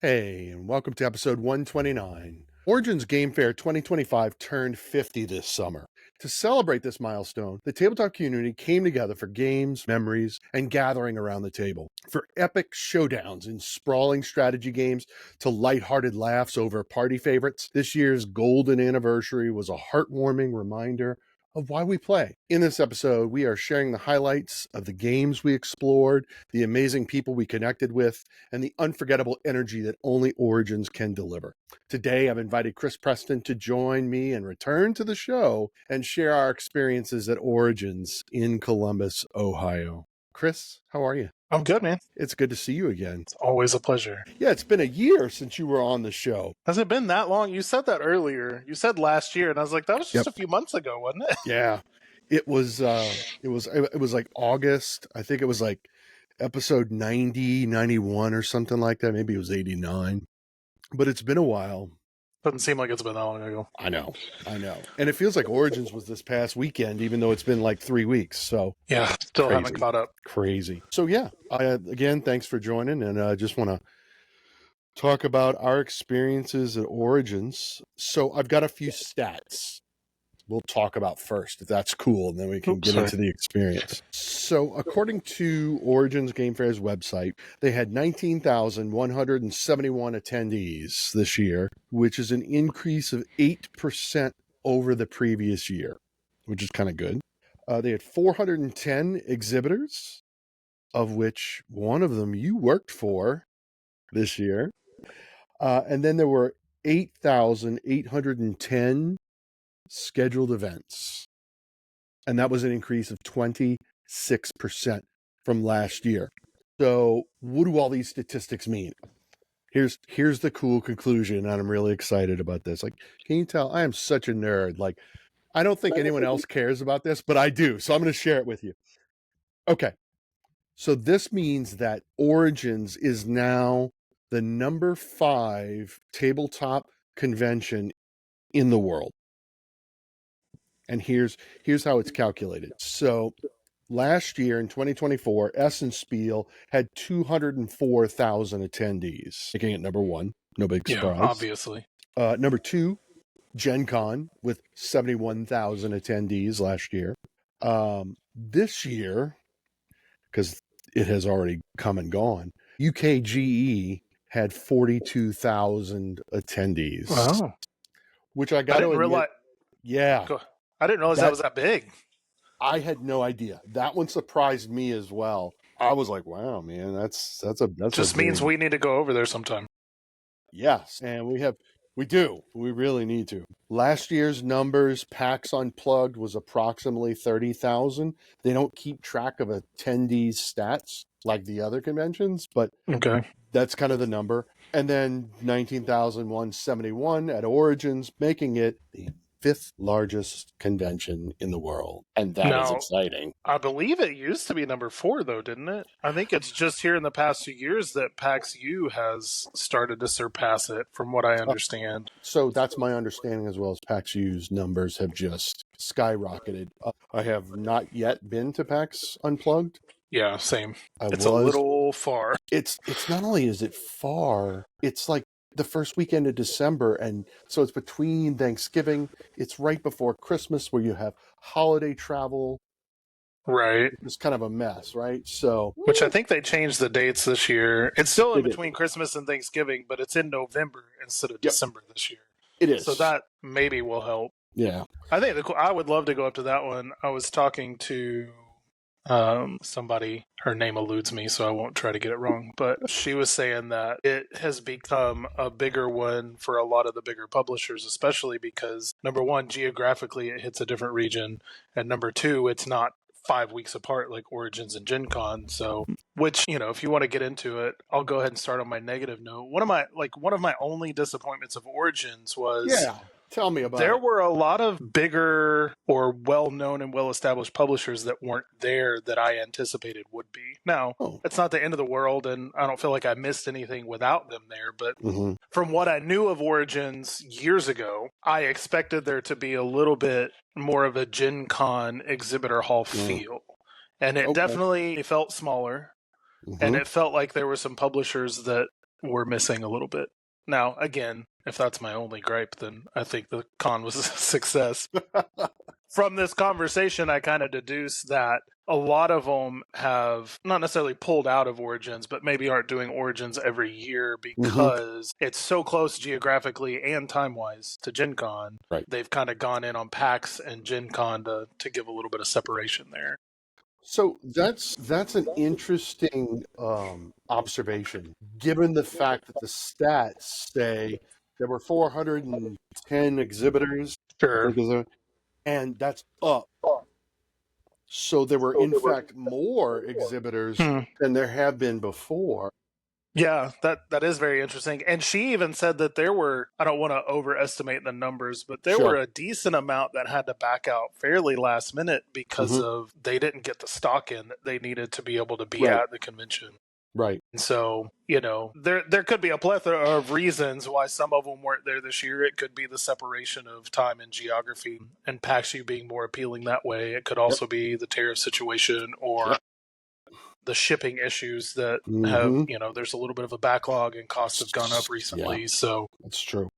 Hey, and welcome to episode 129. Origins Game Fair 2025 turned 50 this summer. To celebrate this milestone, the tabletop community came together for games, memories, and gathering around the table. For epic showdowns in sprawling strategy games to lighthearted laughs over party favorites, this year's golden anniversary was a heartwarming reminder of why we play. In this episode, we are sharing the highlights of the games we explored, the amazing people we connected with, and the unforgettable energy that only Origins can deliver. Today, I've invited Chris Preston to join me and return to the show and share our experiences at Origins in Columbus, Ohio. Chris, how are you? I'm good, man. It's good to see you again. It's always a pleasure. Yeah, it's been a year since you were on the show. Has it been that long? You said that earlier. You said last year, and I was like, that was just a few months ago, wasn't it? Yeah. It was like August. I think it was like episode 90, 91 or something like that. Maybe it was 89. But it's been a while. Doesn't seem like it's been that long ago. I know. And it feels like Origins was this past weekend, even though it's been like 3 weeks. So yeah, still haven't caught up. Crazy. So yeah, again, thanks for joining. And I just want to talk about our experiences at Origins. So I've got a few stats we'll talk about first, if that's cool, and then we can get into the experience. So according to Origins Game Fair's website, they had 19,171 attendees this year, which is an increase of 8% over the previous year, which is kind of good. They had 410 exhibitors, of which one of them you worked for this year. And then there were 8,810 scheduled events, and that was an increase of 26% from last year. So what do all these statistics mean? Here's the cool conclusion, and I'm really excited about this. Like, can you tell I am such a nerd? Like, I don't think anyone else cares about this, but I do, so I'm going to share it with you. Okay, so this means that Origins is now the number 5 tabletop convention in the world. And here's how it's calculated. So last year in 2024, Essenspiel had 204,000 attendees, making it number 1. No big surprise. Yeah, obviously. Number 2, Gen Con with 71,000 attendees last year. This year, because it has already come and gone, UKGE had 42,000 attendees. Wow. Which I got to admit. Yeah. I didn't realize that was that big. I had no idea. That one surprised me as well. I was like, "Wow, man, that's just means we need to go over there sometime." Yes, and we do. We really need to. Last year's numbers, PAX Unplugged was approximately 30,000. They don't keep track of attendees' stats like the other conventions, but that's kind of the number. And then 19,171 at Origins, making it the 5th largest convention in the world. And that is exciting. I believe it used to be number 4, though, didn't it? I think it's just here in the past few years that PAX U has started to surpass it, from what I understand. So that's my understanding as well, as PAX U's numbers have just skyrocketed. I have not yet been to PAX Unplugged. Yeah, same. It's a little far. It's not only is it far, it's like the first weekend of December, and so it's between Thanksgiving. It's right before Christmas, where you have holiday travel. Right. It's kind of a mess, right? So, which I think they changed the dates this year. It's still in between Christmas and Thanksgiving, but it's in November instead of December this year. It is. So that maybe will help. Yeah. I think I would love to go up to that one. I was talking to somebody, her name eludes me, so I won't try to get it wrong, but she was saying that it has become a bigger one for a lot of the bigger publishers, especially because, number 1, geographically it hits a different region, and number 2, it's not 5 weeks apart like Origins and Gen Con. So, which, if you want to get into it, I'll go ahead and start on my negative note. One of my only disappointments of Origins was Tell me about there it. were a lot of bigger or well-known and well-established publishers that weren't there that I anticipated would be. Now, it's not the end of the world, and I don't feel like I missed anything without them there, but from what I knew of Origins years ago, I expected there to be a little bit more of a Gen Con exhibitor hall feel. And it definitely felt smaller, and it felt like there were some publishers that were missing a little bit. Now, again, if that's my only gripe, then I think the con was a success. From this conversation, I kind of deduce that a lot of them have not necessarily pulled out of Origins, but maybe aren't doing Origins every year because it's so close geographically and time-wise to Gen Con. Right. They've kind of gone in on PAX and Gen Con to give a little bit of separation there. So that's an interesting observation, given the fact that the stats say there were 410 exhibitors, Sure. and that's up. So there were, in fact, more exhibitors than there have been before. Yeah, that is very interesting. And she even said that there were, I don't want to overestimate the numbers, but there were a decent amount that had to back out fairly last minute because of they didn't get the stock in that they needed to be able to be at the convention. Right. And so, there could be a plethora of reasons why some of them weren't there this year. It could be the separation of time and geography and PAXU being more appealing that way. It could also be the tariff situation or the shipping issues that have, there's a little bit of a backlog and costs have gone up recently. So that's true.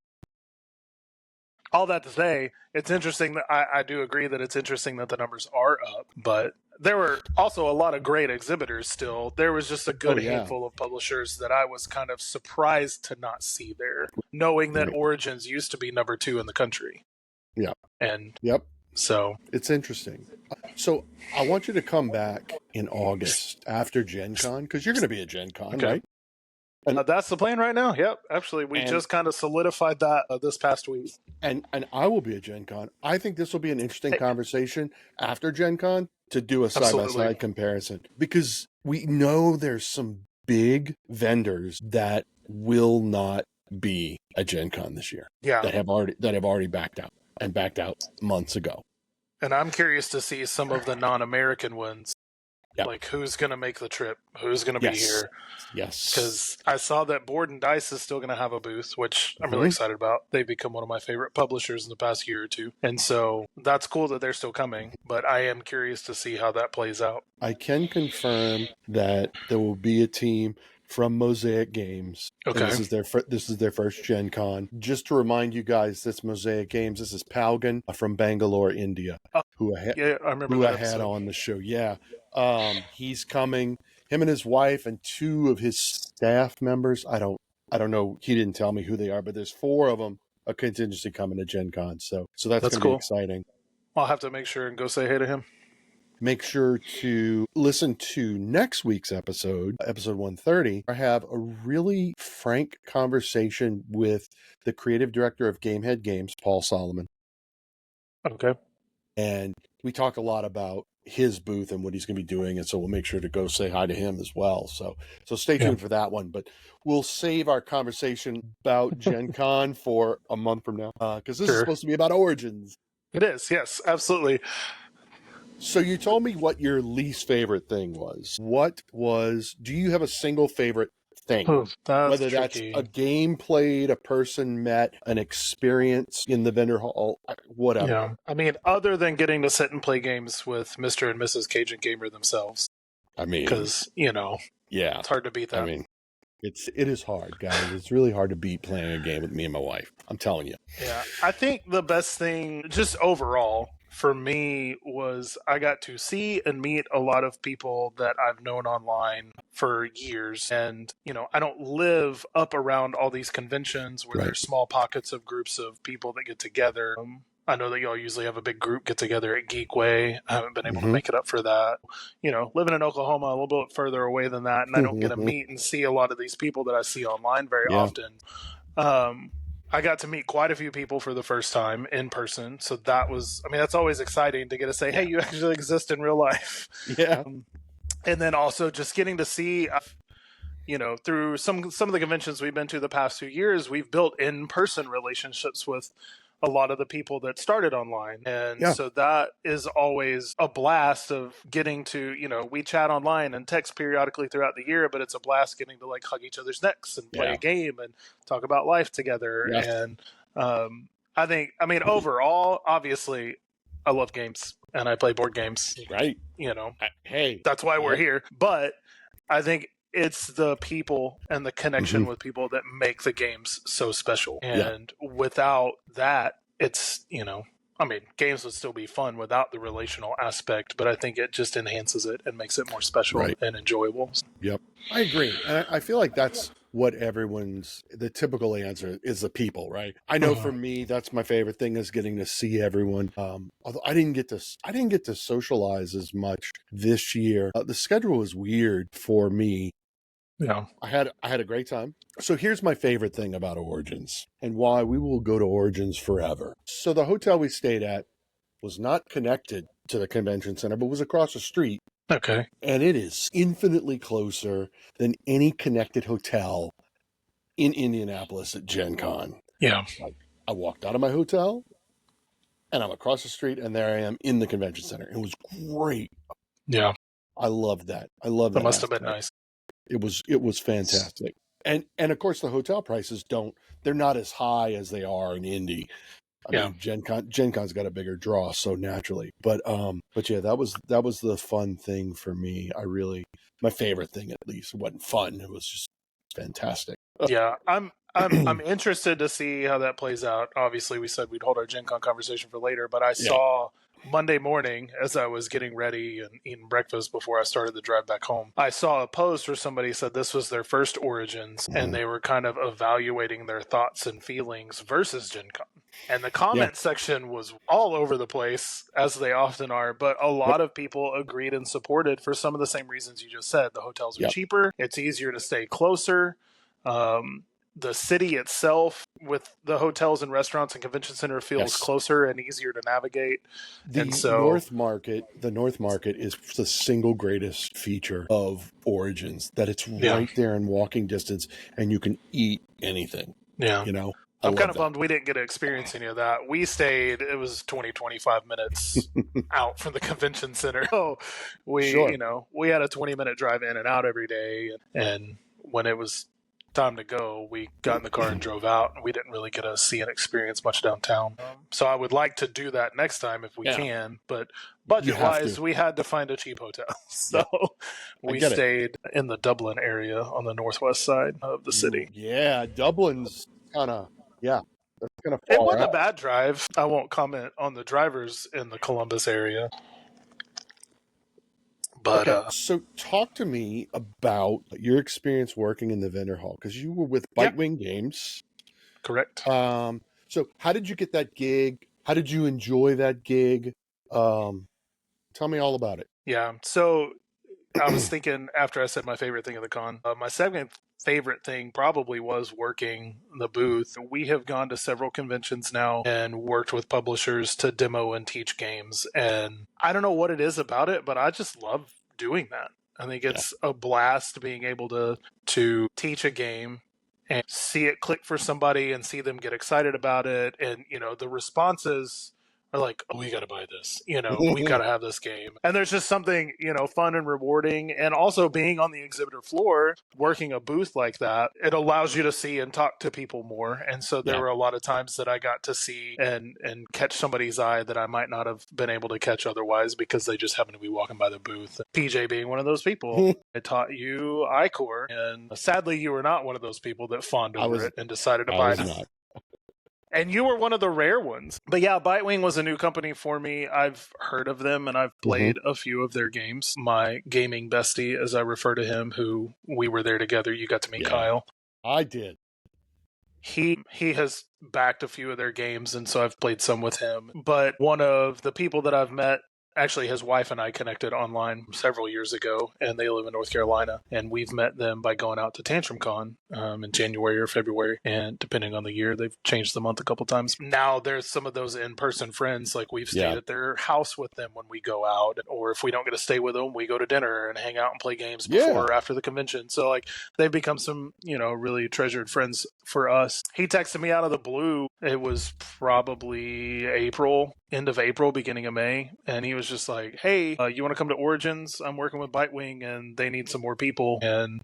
All that to say, it's interesting that I do agree that it's interesting that the numbers are up, but there were also a lot of great exhibitors still. There was just a good handful of publishers that I was kind of surprised to not see there, knowing that Origins used to be number 2 in the country. Yeah. And so it's interesting. So I want you to come back in August after Gen Con, because you're going to be at Gen Con, right? And that's the plan right now. Yep, absolutely. We just kind of solidified that this past week. And I will be at Gen Con. I think this will be an interesting conversation after Gen Con to do a side-by-side comparison, because we know there's some big vendors that will not be at Gen Con this year. Yeah. That have already backed out months ago. And I'm curious to see some of the non-American ones. Yep. Like, who's going to make the trip? Who's going to be here? Yes. Because I saw that Board and Dice is still going to have a booth, which I'm really excited about. They've become one of my favorite publishers in the past year or two. And so that's cool that they're still coming, but I am curious to see how that plays out. I can confirm that there will be a team from Mosaic Games. Okay. This is their first Gen Con. Just to remind you guys, this Mosaic Games, this is Palgan from Bangalore, India, who I had on the show. Yeah. He's coming, him and his wife and 2 of his staff members. I don't know. He didn't tell me who they are, but there's 4 of them, a contingency coming to Gen Con. So that's going to be exciting. I'll have to make sure and go say hey to him. Make sure to listen to next week's episode 130. I have a really frank conversation with the creative director of Gamehead Games, Paul Solomon. Okay. And we talk a lot about his booth and what he's going to be doing, and so we'll make sure to go say hi to him as well. So stay tuned for that one. But we'll save our conversation about Gen Con for a month from now, because this is supposed to be about Origins. It is, yes, absolutely. So you told me what your least favorite thing was. Do you have a single favorite thing? Whether that's a game played, a person met, an experience in the vendor hall, whatever. Yeah. I mean, other than getting to sit and play games with Mr. and Mrs. Cajun Gamer themselves. I mean, because, it's hard to beat that. I mean, it is hard, guys. It's really hard to beat playing a game with me and my wife. I'm telling you. Yeah. I think the best thing, just overall, for me was I got to see and meet a lot of people that I've known online for years. And, I don't live up around all these conventions where there's small pockets of groups of people that get together. I know that y'all usually have a big group get together at Geekway. I haven't been able to make it up for that. Living in Oklahoma, a little bit further away than that. And I don't get to meet and see a lot of these people that I see online very often. I got to meet quite a few people for the first time in person. So that's always exciting to get to say, hey, you actually exist in real life. Yeah. And then also just getting to see, through some of the conventions we've been to the past few years, we've built in-person relationships with a lot of the people that started online. And so that is always a blast of getting to, we chat online and text periodically throughout the year, but it's a blast getting to hug each other's necks and play a game and talk about life together. And overall, obviously, I love games and I play board games. Right. Hey, that's why we're here. But I think it's the people and the connection Mhm. with people that make the games so special. And without that, it's, I mean, games would still be fun without the relational aspect, but I think it just enhances it and makes it more special Right. and enjoyable. Yep. I agree. And I feel like that's what the typical answer is, the people, right? I know for me, that's my favorite thing, is getting to see everyone. Although I didn't get to socialize as much this year. The schedule was weird for me. Yeah. I had a great time. So here's my favorite thing about Origins, and why we will go to Origins forever. So the hotel we stayed at was not connected to the convention center, but was across the street. Okay. And it is infinitely closer than any connected hotel in Indianapolis at Gen Con. Yeah. Like, I walked out of my hotel and I'm across the street, and there I am in the convention center. It was great. Yeah. I loved that. I love that. That must have been aspect. nice. It was fantastic. And of course the hotel prices they're not as high as they are in Indy. I mean, Gen Con's got a bigger draw, so naturally. But yeah, that was the fun thing for me. My favorite thing, at least. It wasn't fun. It was just fantastic. Yeah, I'm interested to see how that plays out. Obviously, we said we'd hold our Gen Con conversation for later, but I saw Monday morning, as I was getting ready and eating breakfast before I started the drive back home, I saw a post where somebody said this was their first Origins, and they were kind of evaluating their thoughts and feelings versus Gen Con. And the comment section was all over the place, as they often are, but a lot of people agreed and supported for some of the same reasons you just said. The hotels are cheaper, it's easier to stay closer. The city itself, with the hotels and restaurants and convention center, feels closer and easier to navigate. The North Market is the single greatest feature of Origins, that it's right there in walking distance, and you can eat anything. Yeah. I'm kind of bummed we didn't get to experience any of that. We stayed, it was 25 minutes out from the convention center. So we had a 20-minute drive in and out every day. And when it was time to go, we got in the car and drove out, and we didn't really get to see and experience much downtown. So I would like to do that next time if we can, but budget-wise, we had to find a cheap hotel. So we stayed in the Dublin area on the northwest side of the city. Yeah, Dublin's kind of, that's kind of far It wasn't out. a bad drive. I won't comment on the drivers in the Columbus area. But so talk to me about your experience working in the vendor hall, because you were with Bitewing Games. Correct. So how did you get that gig? How did you enjoy that gig? Tell me all about it. Yeah. So I was thinking, after I said my favorite thing of the con, my second favorite thing probably was working the booth. We have gone to several conventions now and worked with publishers to demo and teach games. And I don't know what it is about it, but I just love doing that. I think it's a blast being able to teach a game and see it click for somebody and see them get excited about it. And, the responses are like, oh, we got to buy this. We got to have this game. And there's just something, fun and rewarding. And also being on the exhibitor floor, working a booth like that, it allows you to see and talk to people more. And so there were a lot of times that I got to see and catch somebody's eye that I might not have been able to catch otherwise, because they just happened to be walking by the booth. PJ being one of those people. I taught you iCore, and sadly you were not one of those people that fawned over it and decided to buy it. Not. And you were one of the rare ones. But yeah, Bitewing was a new company for me. I've heard of them, and I've played a few of their games. My gaming bestie, as I refer to him, who we were there together, you got to meet Kyle. I did. He has backed a few of their games, and so I've played some with him. But one of the people that I've met, actually, his wife and I connected online several years ago, and they live in North Carolina. And we've met them by going out to Tantrum Con in January or February. And depending on the year, they've changed the month a couple times. Now there's some of those in-person friends. Like, we've stayed at their house with them when we go out. Or if we don't get to stay with them, we go to dinner and hang out and play games before or after the convention. So, like, they've become some, really treasured friends for us. He texted me out of the blue. It was probably end of April, beginning of May. And he was just like, hey, you want to come to Origins? I'm working with Bitewing and they need some more people. And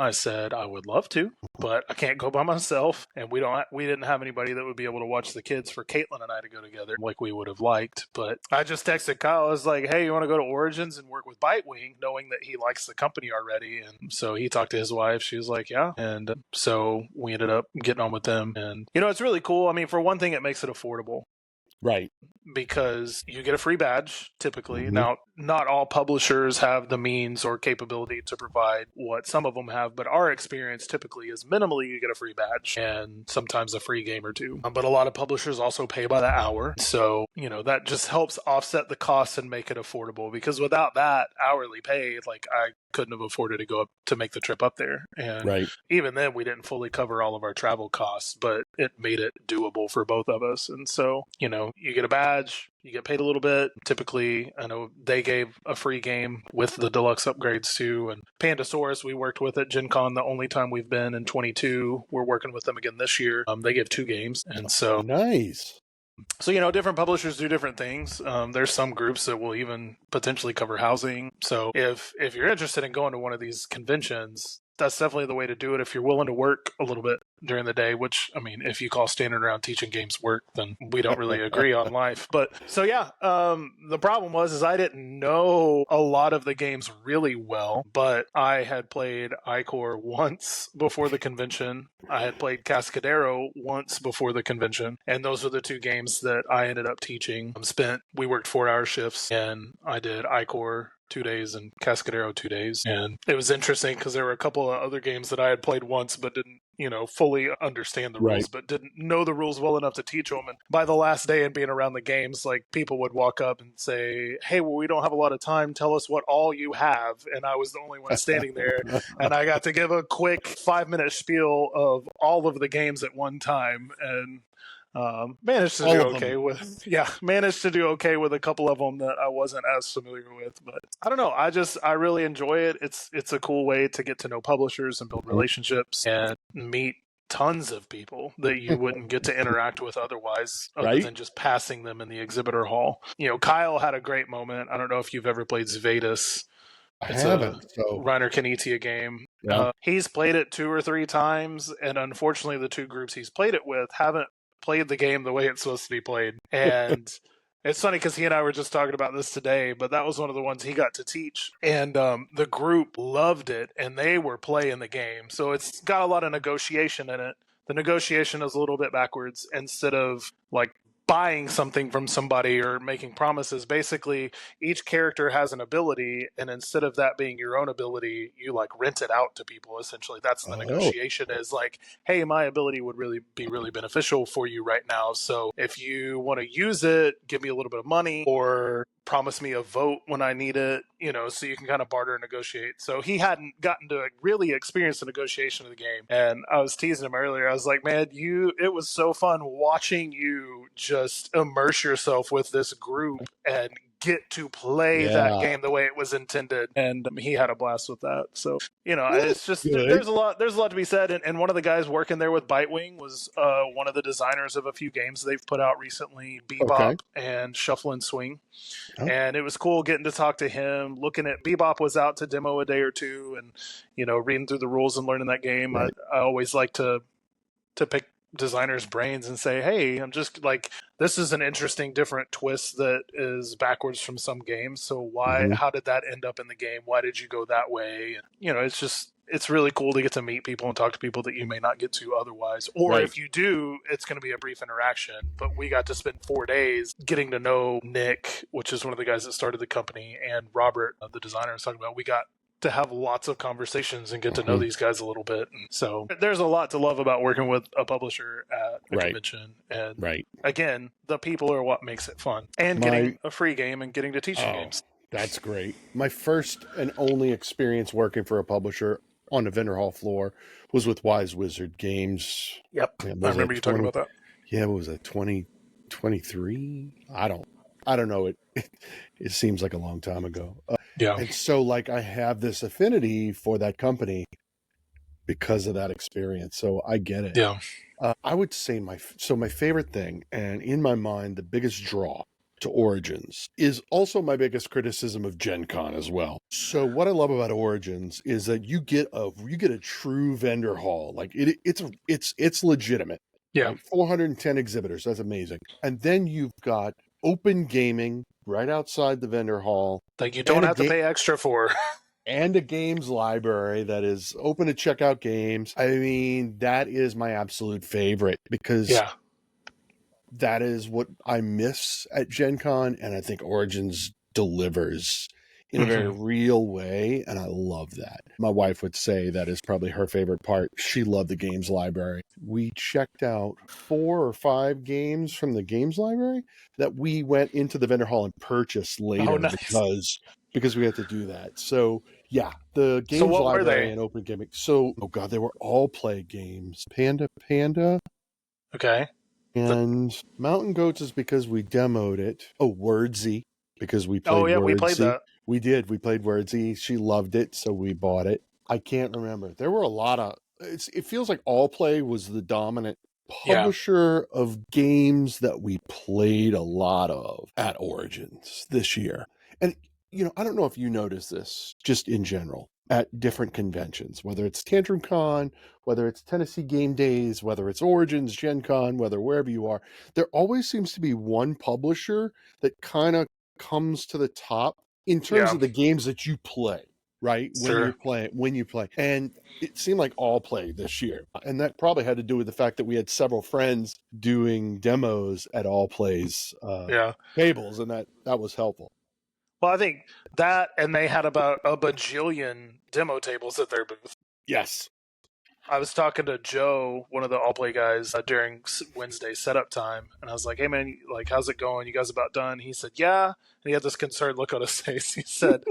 I said, I would love to, but I can't go by myself. And we didn't have anybody that would be able to watch the kids for Caitlin and I to go together like we would have liked. But I just texted Kyle. I was like, hey, you want to go to Origins and work with Bitewing, knowing that he likes the company already. And so he talked to his wife. She was like, yeah. And so we ended up getting on with them. And, it's really cool. I mean, for one thing, it makes it affordable. Right. Because you get a free badge, typically. Mhm. Now, not all publishers have the means or capability to provide what some of them have, but our experience typically is minimally you get a free badge and sometimes a free game or two. But a lot of publishers also pay by the hour. So, that just helps offset the costs and make it affordable, because without that hourly pay, like I couldn't have afforded to go up to make the trip up there. And Right. even then, we didn't fully cover all of our travel costs, but it made it doable for both of us. And so, you get a badge, you get paid a little bit. Typically, I know they gave a free game with the deluxe upgrades too. And Pandasaurus, we worked with at Gen Con the only time we've been in 22. We're working with them again this year. They give 2 games. And so Nice. So, different publishers do different things. There's some groups that will even potentially cover housing. So if you're interested in going to one of these conventions, that's definitely the way to do it if you're willing to work a little bit during the day, which, I mean, if you call standing around teaching games work, then we don't really agree on life. But so, yeah, the problem was I didn't know a lot of the games really well, but I had played Icor once before the convention. I had played Cascadero once before the convention, and those are the 2 games that I ended up teaching. We worked 4-hour shifts, and I did Icor 2 days and Cascadero 2 days. And it was interesting because there were a couple of other games that I had played once but didn't, fully understand the rules, but didn't know the rules well enough to teach them. And by the last day and being around the games, like, people would walk up and say, hey, well, we don't have a lot of time. Tell us what all you have. And I was the only one standing there. And I got to give a quick 5-minute spiel of all of the games at one time. And managed to do okay with a couple of them that I wasn't as familiar with. But I don't know. I really enjoy it. It's a cool way to get to know publishers and build relationships and meet tons of people that you wouldn't get to interact with otherwise, other than just passing them in the exhibitor hall. Kyle had a great moment. I don't know if you've ever played Zvadis. It's a Reiner Knizia game. Yeah. He's played it 2 or 3 times, and unfortunately the 2 groups he's played it with haven't played the game the way it's supposed to be played. And it's funny because he and I were just talking about this today, but that was one of the ones he got to teach. And the group loved it, and they were playing the game. So it's got a lot of negotiation in it. The negotiation is a little bit backwards. Instead of like buying something from somebody or making promises, basically each character has an ability, and instead of that being your own ability, you like rent it out to people. Essentially, that's the negotiation, is like, hey, my ability would really be really beneficial for you right now, so if you want to use it, give me a little bit of money or promise me a vote when I need it, so you can kind of barter and negotiate. So he hadn't gotten to really experience the negotiation of the game. And I was teasing him earlier. I was like, man, it was so fun watching you just immerse yourself with this group and get to play that game the way it was intended. And he had a blast with that. So, it's just, there's a lot to be said. And one of the guys working there with Bitewing was one of the designers of a few games they've put out recently, Bebop and Shuffle and Swing. And it was cool getting to talk to him, looking at Bebop was out to demo a day or 2 and, reading through the rules and learning that game. I always like to pick designers' brains and say, hey, I'm just like, this is an interesting different twist that is backwards from some games, so how did that end up in the game? Why did you go that way? And, it's really cool to get to meet people and talk to people that you may not get to otherwise, or if you do, it's going to be a brief interaction. But we got to spend 4 days getting to know Nick, which is one of the guys that started the company, and Robert, the designer I was talking about. We got to have lots of conversations and get to know these guys a little bit. And so there's a lot to love about working with a publisher at a convention. And again, the people are what makes it fun. And getting a free game and getting to teach games. That's great. My first and only experience working for a publisher on the vendor hall floor was with Wise Wizard Games. Yep. I remember you talking about that. Yeah, what was that, 2023? I don't know. It seems like a long time ago. And so I have this affinity for that company because of that experience. So I get it. Yeah. I would say my favorite thing, and in my mind, the biggest draw to Origins is also my biggest criticism of Gen Con as well. So what I love about Origins is that you get a true vendor hall. Like it's legitimate. Yeah. Right? 410 exhibitors. That's amazing. And then you've got open gaming right outside the vendor hall. Like you don't have to pay extra for. And a games library that is open to check out games. I mean, that is my absolute favorite because that is what I miss at Gen Con, and I think Origins delivers in a very real way, and I love that. My wife would say that is probably her favorite part. She loved the games library. We checked out 4 or 5 games from the games library that we went into the vendor hall and purchased later because we had to do that. So yeah, the games library and open gaming. So, oh god, they were all play games. Panda. Okay. And Mountain Goats is because we demoed it. Oh, Wordsy, because we played Wordsy. We played that. We did. We played Wordsy. She loved it, so we bought it. I can't remember. There were a lot of... It feels like All Play was the dominant publisher of games that we played a lot of at Origins this year. And, I don't know if you notice this, just in general, at different conventions, whether it's Tantrum Con, whether it's Tennessee Game Days, whether it's Origins, Gen Con, wherever you are, there always seems to be one publisher that kind of comes to the top in terms of the games that you play, right? Sure. When you play. And it seemed like All Play this year. And that probably had to do with the fact that we had several friends doing demos at All Play's tables, and that was helpful. Well, I think that, and they had about a bajillion demo tables at their booth. Yes. I was talking to Joe, one of the All Play guys, during Wednesday setup time, and I was like, "Hey man, like, how's it going? You guys about done?" He said, "Yeah," and he had this concerned look on his face. He said,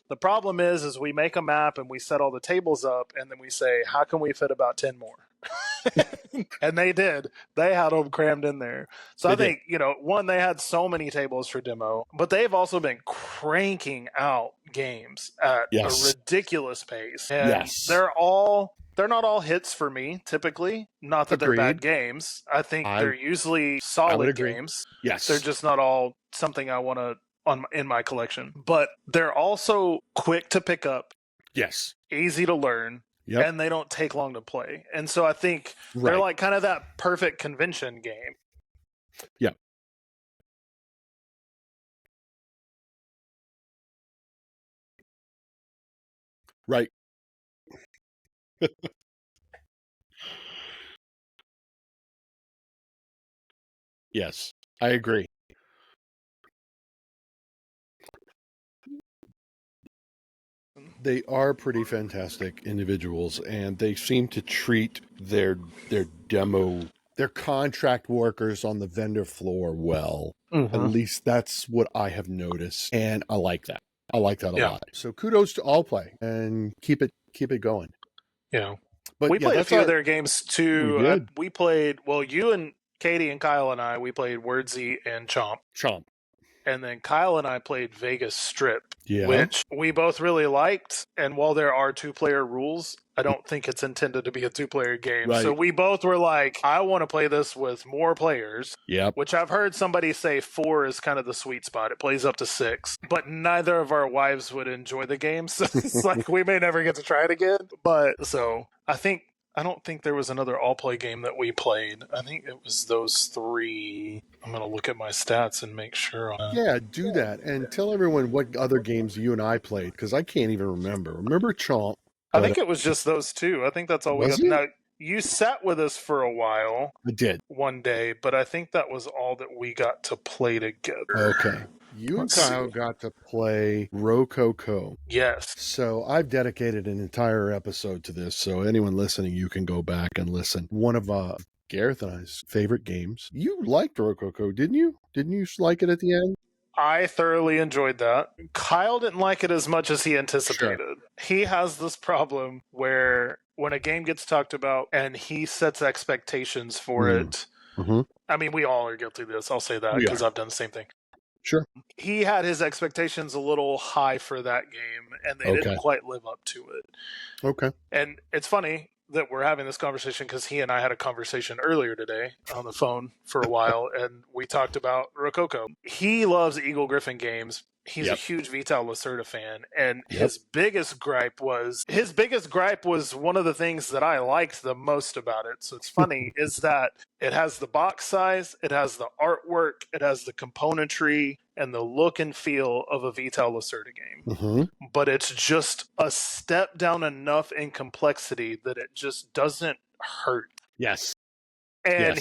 "The problem is we make a map and we set all the tables up, and then we say, how can we fit about 10 more?" And they did. They had them crammed in there. So I think, one, they had so many tables for demo, but they've also been cranking out games at a ridiculous pace. And they're not all hits for me, typically. Not that they're bad games. I think they're usually solid games. Yes. They're just not all something I want to in my collection. But they're also quick to pick up. Yes. Easy to learn. Yep. And they don't take long to play. And so I think they're like kind of that perfect convention game. Yeah. Right. Yes, I agree. They are pretty fantastic individuals, and they seem to treat their contract workers on the vendor floor well. At least that's what I have noticed, and I like that. I like that a lot. So kudos to All Play, and keep it going. Yeah. But we played a few of their games too. We played, you and Katie and Kyle and I, we played Wordsy and Chomp. And then Kyle and I played Vegas Strip, which we both really liked. And while there are 2-player rules, I don't think it's intended to be a 2-player game. Right. So we both were like, I want to play this with more players. Yep. Which I've heard somebody say 4 is kind of the sweet spot. It plays up to 6. But neither of our wives would enjoy the game. So it's like we may never get to try it again. But so I don't think there was another All Play game that we played. I think it was those 3. I'm going to look at my stats and make sure. Yeah, do that. And tell everyone what other games you and I played, because I can't even remember. Remember Chomp? I think it was just those 2. I think that's all we got. Now, you sat with us for a while. I did. One day, but I think that was all that we got to play together. Okay. You and Kyle got to play Rococo. Yes. So I've dedicated an entire episode to this, so anyone listening, you can go back and listen. One of Gareth and I's favorite games. You liked Rococo, didn't you? Didn't you like it at the end? I thoroughly enjoyed that. Kyle didn't like it as much as he anticipated. Sure. He has this problem where when a game gets talked about and he sets expectations for it, I mean, we all are guilty of this. I'll say that because I've done the same thing. Sure. He had his expectations a little high for that game, and they didn't quite live up to it. Okay. And it's funny, that we're having this conversation because he and I had a conversation earlier today on the phone for a while, and we talked about Rococo. He loves Eagle Griffin games. He's a huge Vital Lacerda fan, and his biggest gripe was one of the things that I liked the most about it. So it's funny is that it has the box size, it has the artwork, it has the componentry, and the look and feel of a Vital Lacerda game. But it's just a step down enough in complexity that it just doesn't hurt. Yes. And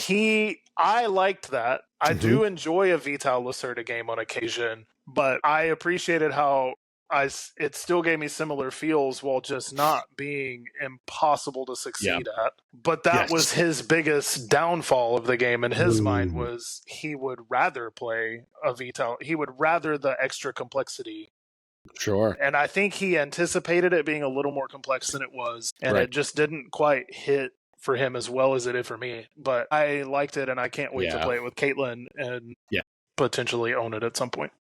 I liked that. I do enjoy a Vital Lacerda game on occasion, but I appreciated how it still gave me similar feels while just not being impossible to succeed at. But that was his biggest downfall of the game in his mind was he would rather play a Vital. He would rather the extra complexity. Sure. And I think he anticipated it being a little more complex than it was, and it just didn't quite hit for him as well as it did for me. But I liked it, and I can't wait to play it with Caitlin and potentially own it at some point.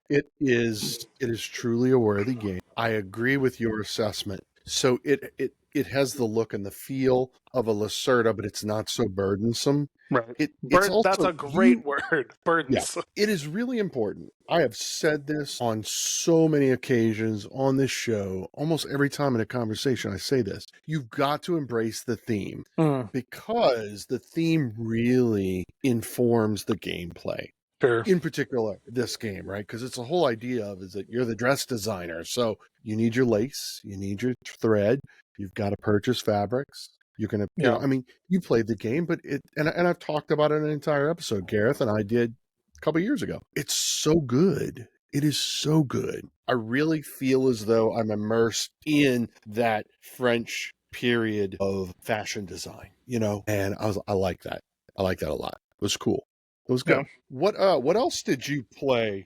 It is truly a worthy game. I agree with your assessment. So it has the look and the feel of a Lacerda, but it's not so burdensome. Right. That's a great word. Burdensome. Yeah, it is really important. I have said this on so many occasions on this show. Almost every time in a conversation I say this. You've got to embrace the theme because the theme really informs the gameplay. Sure. In particular, this game, right? Because it's the whole idea of is that you're the dress designer. So you need your lace, you need your thread, you've got to purchase fabrics. You're going to, you know, I mean, you played the game, but and I've talked about it in an entire episode, Gareth, and I did a couple of years ago. It's so good. It is so good. I really feel as though I'm immersed in that French period of fashion design, you know, and I like that. I like that a lot. It was cool. It was good. Yeah. What else did you play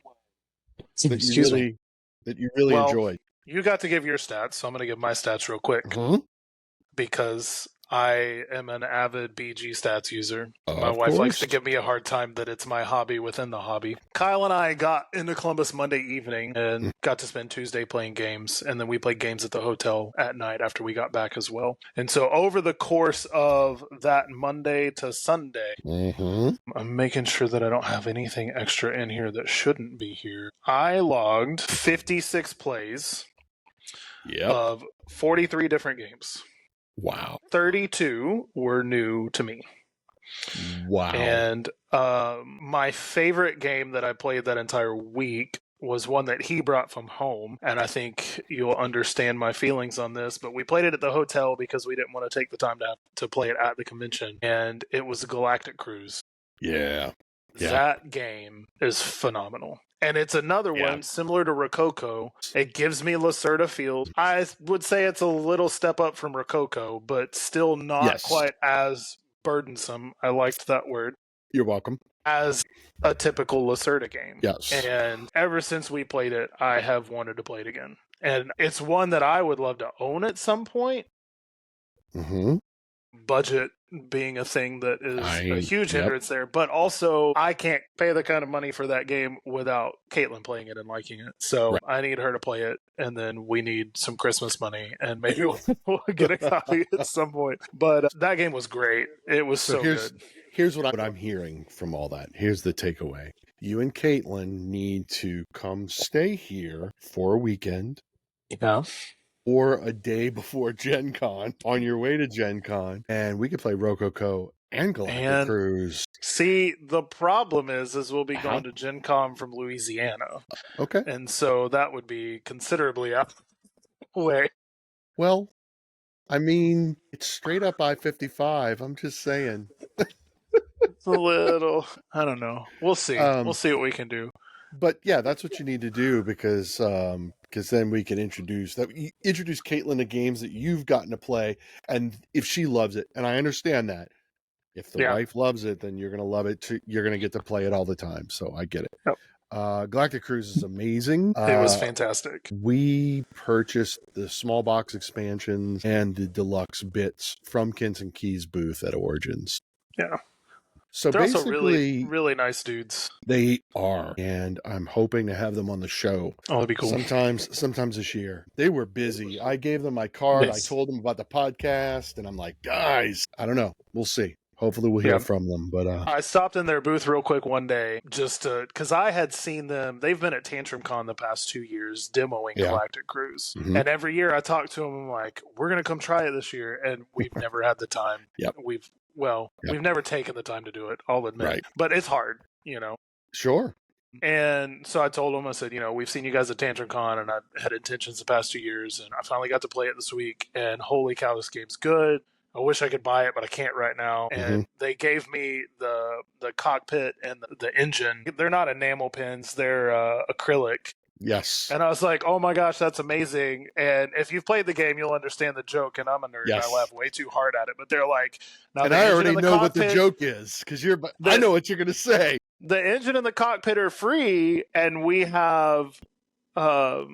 that you really enjoyed? You got to give your stats, so I'm going to give my stats real quick because I am an avid BG stats user. My wife likes to give me a hard time that it's my hobby within the hobby. Kyle and I got into Columbus Monday evening and got to spend Tuesday playing games, and then we played games at the hotel at night after we got back as well. And so over the course of that Monday to Sunday, I'm making sure that I don't have anything extra in here that shouldn't be here. I logged 56 plays of 43 different games. Wow. 32 were new to me. Wow. And my favorite game that I played that entire week was one that he brought from home. And I think you'll understand my feelings on this, but we played it at the hotel because we didn't want to take the time to play it at the convention. And it was Galactic Cruise. Yeah. That game is phenomenal. And it's another one similar to Rococo. It gives me Lacerda feels. I would say it's a little step up from Rococo, but still not quite as burdensome. I liked that word. You're welcome. As a typical Lacerda game. Yes. And ever since we played it, I have wanted to play it again. And it's one that I would love to own at some point. Budget being a thing that is a huge hindrance there, but also I can't pay the kind of money for that game without Caitlin playing it and liking it. So I need her to play it, and then we need some Christmas money, and maybe we'll get a copy at some point. But that game was great. It was so good. Here's what I'm hearing from all that. Here's the takeaway. You and Caitlin need to come stay here for a weekend. Yeah. Or a day before Gen Con, on your way to Gen Con, and we could play Rococo and Galactic Cruise. See, the problem is we'll be going to Gen Con from Louisiana. Okay. And so that would be considerably out of the way. Well, I mean, it's straight up I-55. I'm just saying. It's a little, I don't know. We'll see. We'll see what we can do. But yeah, that's what you need to do because then we can introduce Caitlin to games that you've gotten to play, and if she loves it, and I understand that, if the wife loves it, then you're going to love it too. You're going to get to play it all the time. So I get it. Yep. Galactic Cruise is amazing. It was fantastic. We purchased the small box expansions and the deluxe bits from Kins and Keys booth at Origins. Yeah. So They're also basically, really nice dudes. they are, and I'm hoping to have them on the show Oh, that'd be cool. sometime this year. They were busy. I gave them my card. Nice. I told them about the podcast, and I'm like, guys, I don't know. We'll see. Hopefully we'll hear from them. But I stopped in their booth real quick one day just to, because I had seen them. They've been at Tantrum Con the past 2 years demoing Galactic Cruise. Mhm. And every year I talk to them, I'm like, we're going to come try it this year. And we've never had the time. Yep. We've never taken the time to do it, I'll admit. Right. But it's hard, you know. Sure. And so I told them, I said, you know, we've seen you guys at Tantrum Con, and I've had intentions the past 2 years, and I finally got to play it this week, and holy cow, this game's good. I wish I could buy it, but I can't right now. And they gave me the cockpit and the engine. They're not enamel pins, they're acrylic. Yes. And I was like, oh my gosh, that's amazing. And if you've played the game, you'll understand the joke. And I'm a nerd. Yes. I laugh way too hard at it. But they're like, now and I already know what the joke is, because I know what you're going to say. The engine and the cockpit are free, and we have, what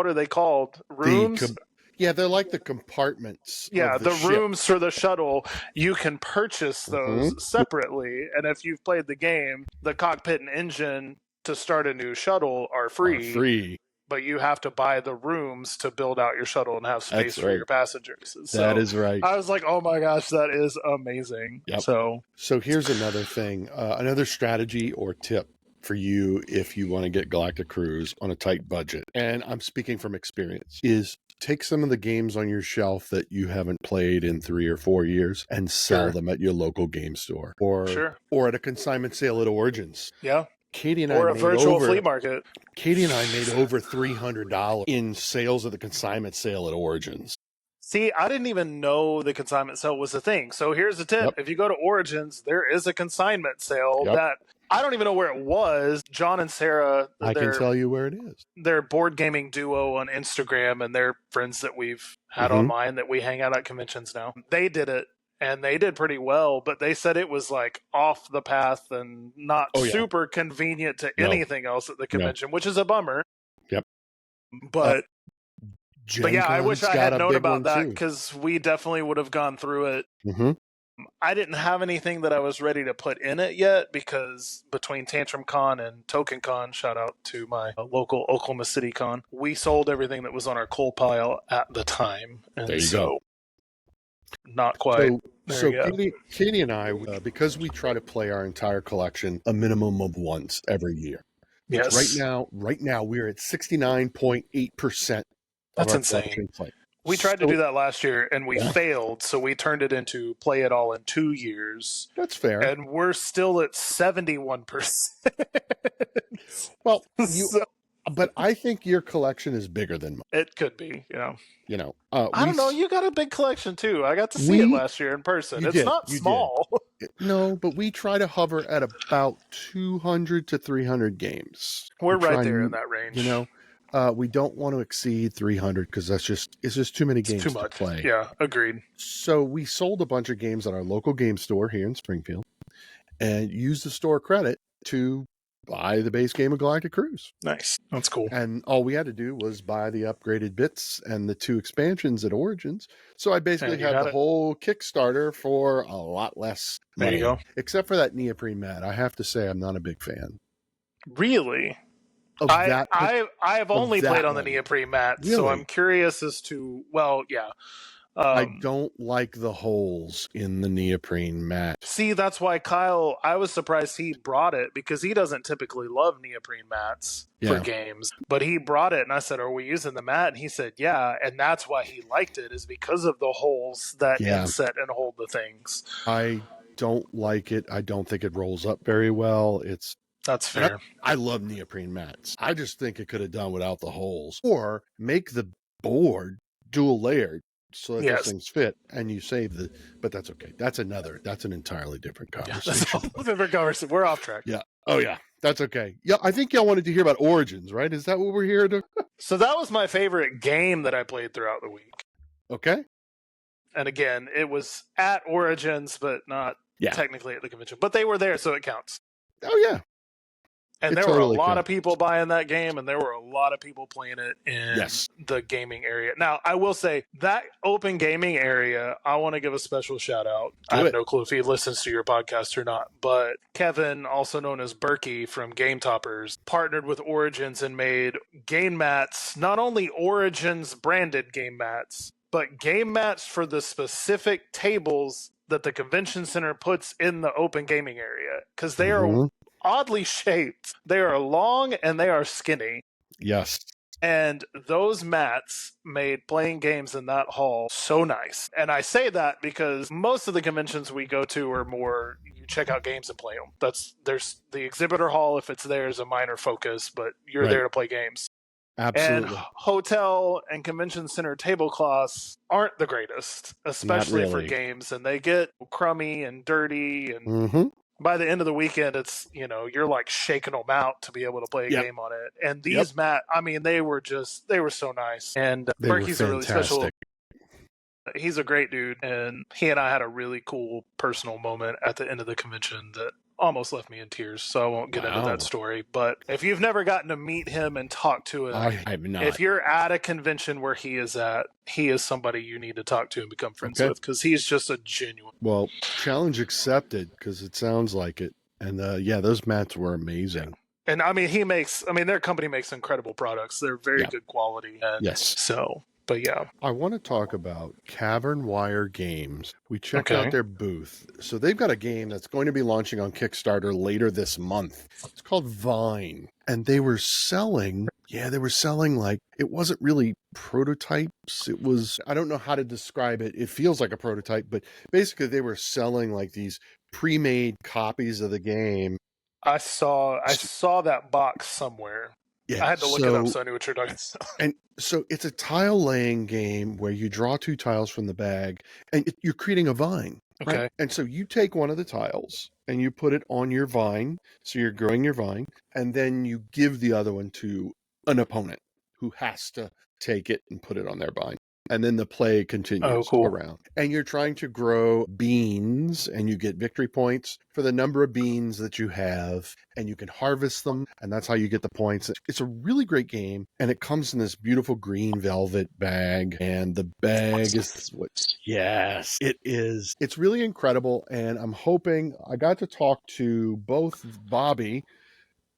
are they called? Rooms? They're like the compartments. Yeah, of the rooms for the shuttle. You can purchase those separately. And if you've played the game, the cockpit and engine to start a new shuttle are free. But you have to buy the rooms to build out your shuttle and have space for your passengers. So that is right. I was like, oh my gosh, that is amazing. Yep. So here's another thing, another strategy or tip for you if you want to get Galactic Cruise on a tight budget. And I'm speaking from experience, is take some of the games on your shelf that you haven't played in 3 or 4 years and sell them at your local game store or at a consignment sale at Origins. Yeah. Katie and or I a virtual flea market. Katie and I made over $300 in sales at the consignment sale at Origins. See, I didn't even know the consignment sale was a thing. So here's the tip. If you go to Origins, there is a consignment sale that I don't even know where it was. John and Sarah. I can tell you where it is. They're board gaming duo on Instagram, and they're friends that we've had online that we hang out at conventions now. They did it. And they did pretty well, but they said it was like off the path and not super convenient to anything else at the convention, which is a bummer. Yep. But yeah, I wish I had known about that, because we definitely would have gone through it. I didn't have anything that I was ready to put in it yet, because between Tantrum Con and Token Con, shout out to my local Oklahoma City Con, we sold everything that was on our coal pile at the time. And there you go. Not quite. So Katie and I, because we try to play our entire collection a minimum of once every year. Yes. Right now we're at 69.8%. That's insane. We tried to do that last year and we failed, so we turned it into play it all in 2 years. That's fair. And we're still at 71%. Well, but I think your collection is bigger than mine. It could be, I don't know. You got a big collection too. I got to see it last year in person. It's not small. No, but we try to hover at about 200 to 300 games. We're right there in that range. We don't want to exceed 300 because it's just too many games to play. Yeah, agreed. So we sold a bunch of games at our local game store here in Springfield and used the store credit to buy the base game of Galactic Cruise. Nice. That's cool. And all we had to do was buy the upgraded bits and the 2 expansions at Origins. So I basically had the whole Kickstarter for a lot less money. There you go. Except for that neoprene mat. I have to say I'm not a big fan. Really? I've only played on the neoprene mat, so I'm curious as to, I don't like the holes in the neoprene mat. See, that's why Kyle, I was surprised he brought it, because he doesn't typically love neoprene mats for games. But he brought it, and I said, are we using the mat? And he said, yeah. And that's why he liked it, is because of the holes that inset and hold the things. I don't like it. I don't think it rolls up very well. That's fair. I love neoprene mats. I just think it could have done without the holes. Or make the board dual layered, so that those things fit, and you save but that's okay. That's an entirely different conversation. We're off track. Yeah. Oh yeah. That's okay. Yeah. I think y'all wanted to hear about Origins, right? Is that what we're here to? So that was my favorite game that I played throughout the week. Okay. And again, it was at Origins, but not technically at the convention, but they were there, so it counts. Oh yeah. And It there were a totally lot can. of people buying that game, and there were a lot of people playing it in Yes. the gaming area. Now, I will say that open gaming area, I want to give a special shout out. I have no clue if he listens to your podcast or not, but Kevin, also known as Berkey from Game Toppers, partnered with Origins and made game mats, not only Origins branded game mats, but game mats for the specific tables that the convention center puts in the open gaming area, because they are oddly shaped. They are long and they are skinny. Yes. And those mats made playing games in that hall so nice. And I say that because most of the conventions we go to are more you check out games and play them. There's the exhibitor hall, if it's there, is a minor focus, but you're there to play games. Absolutely. And hotel and convention center tablecloths aren't the greatest, especially for games, and they get crummy and dirty. And by the end of the weekend, it's you're like shaking them out to be able to play a game on it. And these they were so nice. And Berkey's a really special. He's a great dude, and he and I had a really cool personal moment at the end of the convention that almost left me in tears, so I won't get into that story. But if you've never gotten to meet him and talk to him, I have not. If you're at a convention where he is at, he is somebody you need to talk to and become friends with, because he's just a genuine. Well, challenge accepted, because it sounds like it. And those mats were amazing. And their company makes incredible products. They're very good quality. And so, but yeah. I want to talk about Cavern Wire Games. We checked out their booth. So they've got a game that's going to be launching on Kickstarter later this month. It's called Vine. And they were selling, like, it wasn't really prototypes. It was, I don't know how to describe it. It feels like a prototype, but basically they were selling like these pre-made copies of the game. I saw that box somewhere. Yeah, I had to look it up so I knew what you're talking about. And so it's a tile laying game where you draw 2 tiles from the bag and you're creating a vine. Okay. Right? And so you take one of the tiles and you put it on your vine. So you're growing your vine, and then you give the other one to an opponent who has to take it and put it on their vine. And then the play continues around. And you're trying to grow beans, and you get victory points for the number of beans that you have, and you can harvest them, and that's how you get the points. It's a really great game, and it comes in this beautiful green velvet bag, and the bag is yes, it is. It's really incredible, and I'm hoping I got to talk to both Bobby,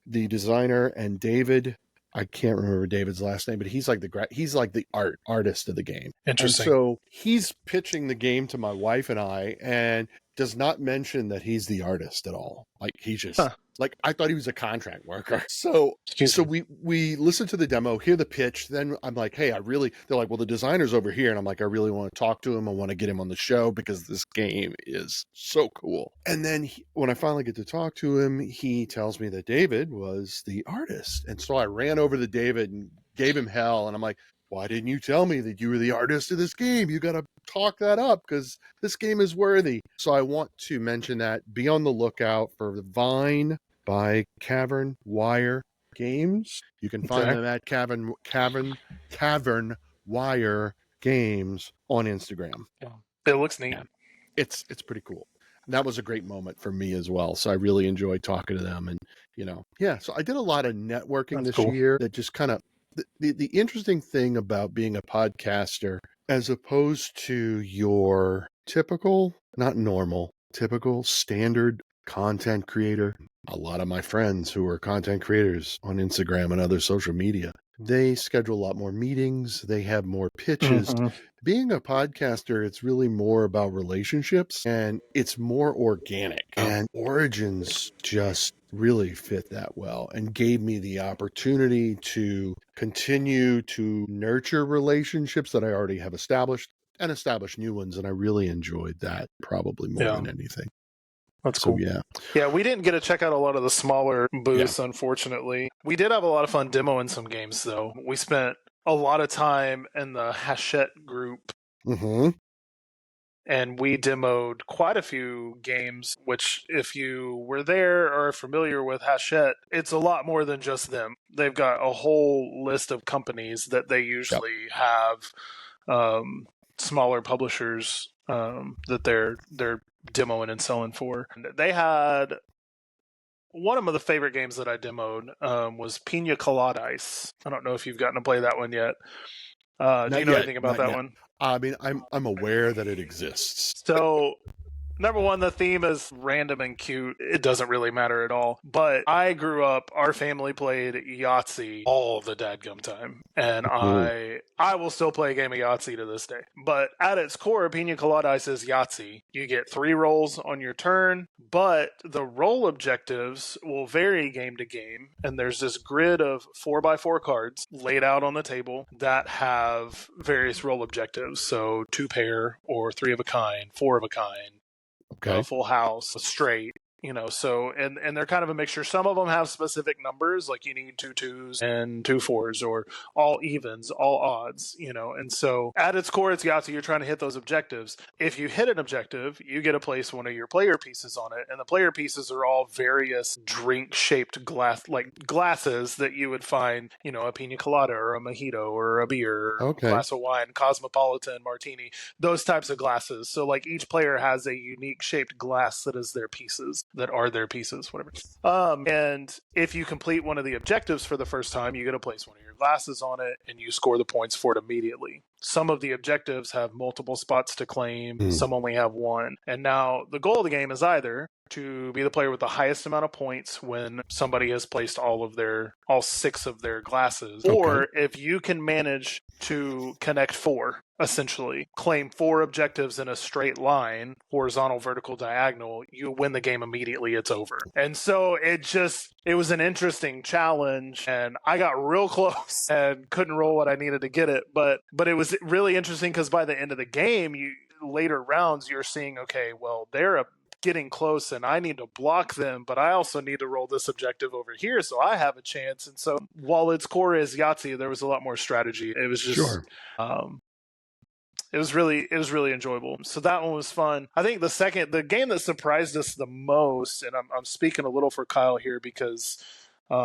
the designer, and David. I can't remember David's last name, but he's like the artist of the game. Interesting. And so he's pitching the game to my wife and I, and does not mention that he's the artist at all. Like he just like I thought he was a contract worker. So we listen to the demo, hear the pitch. Then I'm like, hey, they're like, well, the designer's over here, and I'm like, I really want to talk to him. I want to get him on the show because this game is so cool. And then when I finally get to talk to him, he tells me that David was the artist, and so I ran over to David and gave him hell, and I'm like, why didn't you tell me that you were the artist of this game? You got to talk that up because this game is worthy. So I want to mention that. Be on the lookout for the Vine by Cavern Wire Games. You can find them at Cavern Wire Games on Instagram. Yeah. It looks neat. Yeah. It's pretty cool. And that was a great moment for me as well. So I really enjoyed talking to them. And, so I did a lot of networking this year that just kind of, the interesting thing about being a podcaster, as opposed to your typical standard content creator, a lot of my friends who are content creators on Instagram and other social media, they schedule a lot more meetings. They have more pitches. Being a podcaster, it's really more about relationships, and it's more organic. And Origins just really fit that well and gave me the opportunity to continue to nurture relationships that I already have established and establish new ones. And I really enjoyed that probably more than anything. That's cool. Yeah, we didn't get to check out a lot of the smaller booths, unfortunately. We did have a lot of fun demoing some games, though. We spent a lot of time in the Hachette group. And we demoed quite a few games, which if you were there or are familiar with Hachette, it's a lot more than just them. They've got a whole list of companies that they usually have, smaller publishers that they're demoing and selling for. They had one of the favorite games that I demoed was Pina Colada Ice. I don't know if you've gotten to play that one yet. Do you know anything about that one? I mean, I'm aware that it exists. So, number one, the theme is random and cute. It doesn't really matter at all. But I grew up, our family played Yahtzee all the dadgum time. And I will still play a game of Yahtzee to this day. But at its core, Pina Colada Ice is Yahtzee. You get 3 rolls on your turn, but the roll objectives will vary game to game. And there's this grid of 4x4 cards laid out on the table that have various roll objectives. So 2 pair or 3 of a kind, 4 of a kind. Okay. Full house, straight, so, and they're kind of a mixture. Some of them have specific numbers, like you need 2 2s and 2 4s, or all evens, all odds, and so at its core, it's Yahtzee. You're trying to hit those objectives. If you hit an objective, you get to place one of your player pieces on it, and the player pieces are all various drink-shaped glasses that you would find, a pina colada or a mojito or a beer, or a glass of wine, cosmopolitan, martini, those types of glasses. So like each player has a unique shaped glass that is their pieces. That are their pieces, whatever. And if you complete one of the objectives for the first time, you get to place one of your glasses on it, and you score the points for it immediately. Some of the objectives have multiple spots to claim. Some only have one. And now the goal of the game is either to be the player with the highest amount of points when somebody has placed all 6 of their glasses, or if you can manage to connect 4, essentially claim 4 objectives in a straight line, horizontal, vertical, diagonal, you win the game immediately. It's over. And so it was an interesting challenge, and I got real close and couldn't roll what I needed to get it, but it was really interesting because by the end of the game, later rounds, you're seeing, okay, well, they're getting close and I need to block them, but I also need to roll this objective over here so I have a chance. And so while its core is Yahtzee, there was a lot more strategy. It was just it was really enjoyable. So that one was fun. I think the game that surprised us the most, and I'm speaking a little for Kyle here because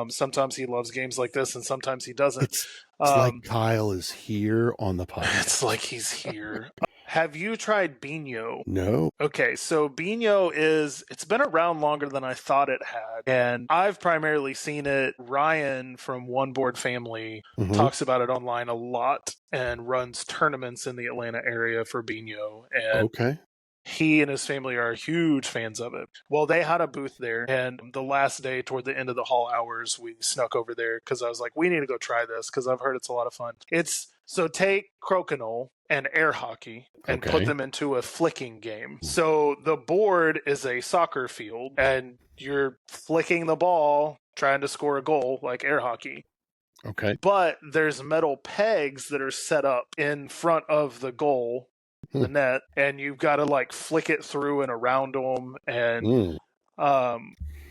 sometimes he loves games like this and sometimes he doesn't. It's like Kyle is here on the podcast. It's like he's here. Have you tried Bingo? No. Okay, so Bingo it's been around longer than I thought it had. And I've primarily seen it. Ryan from One Board Family talks about it online a lot and runs tournaments in the Atlanta area for Bingo. And he and his family are huge fans of it. Well, they had a booth there, and the last day toward the end of the hall hours, we snuck over there because I was like, we need to go try this because I've heard it's a lot of fun. So take crokinole and air hockey and put them into a flicking game. So the board is a soccer field, and you're flicking the ball, trying to score a goal like air hockey. Okay. But there's metal pegs that are set up in front of the goal, the net, and you've got to like flick it through and around them. And